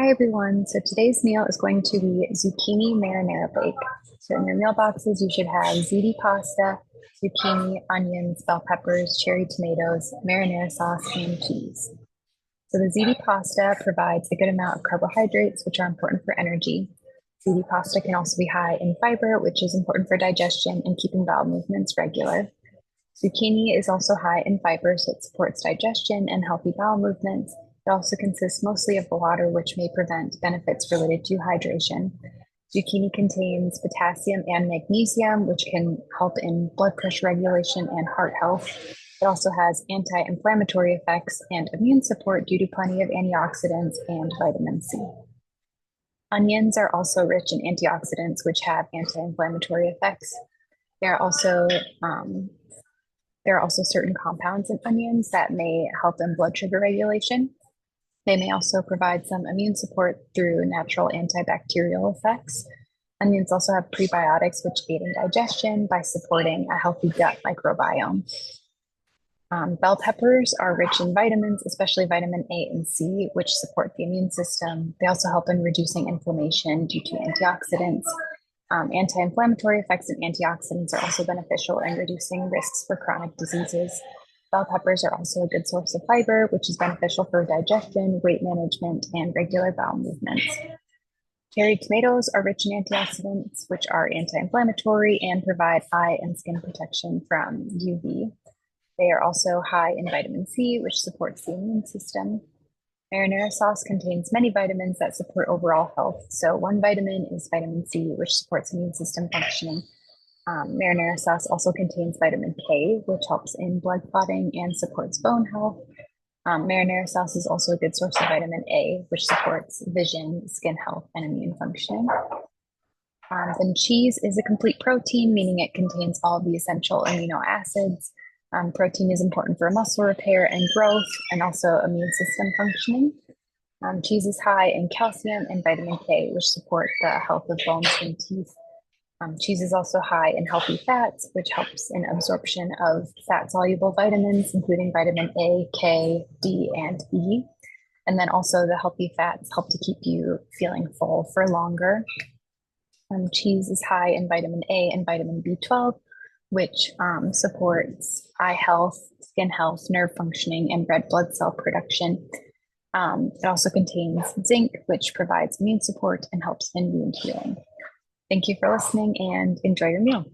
Hi everyone. So today's meal is going to be zucchini marinara bake. So in your meal boxes, you should have ziti pasta, zucchini, onions, bell peppers, cherry tomatoes, marinara sauce, and cheese. So the ziti pasta provides a good amount of carbohydrates, which are important for energy. Ziti pasta can also be high in fiber, which is important for digestion and keeping bowel movements regular. Zucchini is also high in fiber, so it supports digestion and healthy bowel movements. It also consists mostly of water, which may prevent benefits related to hydration. Zucchini contains potassium and magnesium, which can help in blood pressure regulation and heart health. It also has anti-inflammatory effects and immune support due to plenty of antioxidants and vitamin C. Onions are also rich in antioxidants, which have anti-inflammatory effects. There are also um, there are also certain compounds in onions that may help in blood sugar regulation. They may also provide some immune support through natural antibacterial effects. Onions also have prebiotics, which aid in digestion by supporting a healthy gut microbiome. Bell peppers are rich in vitamins, especially vitamin A and C, which support the immune system. They also help in reducing inflammation due to antioxidants. Anti-inflammatory effects and antioxidants are also beneficial in reducing risks for chronic diseases. Bell peppers are also a good source of fiber, which is beneficial for digestion, weight management, and regular bowel movements. Cherry tomatoes are rich in antioxidants, which are anti-inflammatory and provide eye and skin protection from UV. They are also high in vitamin C, which supports the immune system. Marinara sauce contains many vitamins that support overall health. So one vitamin is vitamin C, which supports immune system functioning. Marinara sauce also contains vitamin K, which helps in blood clotting and supports bone health. Marinara sauce is also a good source of vitamin A, which supports vision, skin health, and immune functioning. Then cheese is a complete protein, meaning it contains all the essential amino acids. Protein is important for muscle repair and growth, and also immune system functioning. Cheese is high in calcium and vitamin K, which support the health of bones and teeth. Cheese is also high in healthy fats, which helps in absorption of fat-soluble vitamins, including vitamin A, K, D, and E. And then also the healthy fats help to keep you feeling full for longer. Cheese is high in vitamin A and vitamin B12, which supports eye health, skin health, nerve functioning, and red blood cell production. It also contains zinc, which provides immune support and helps in wound healing. Thank you for listening and enjoy your meal.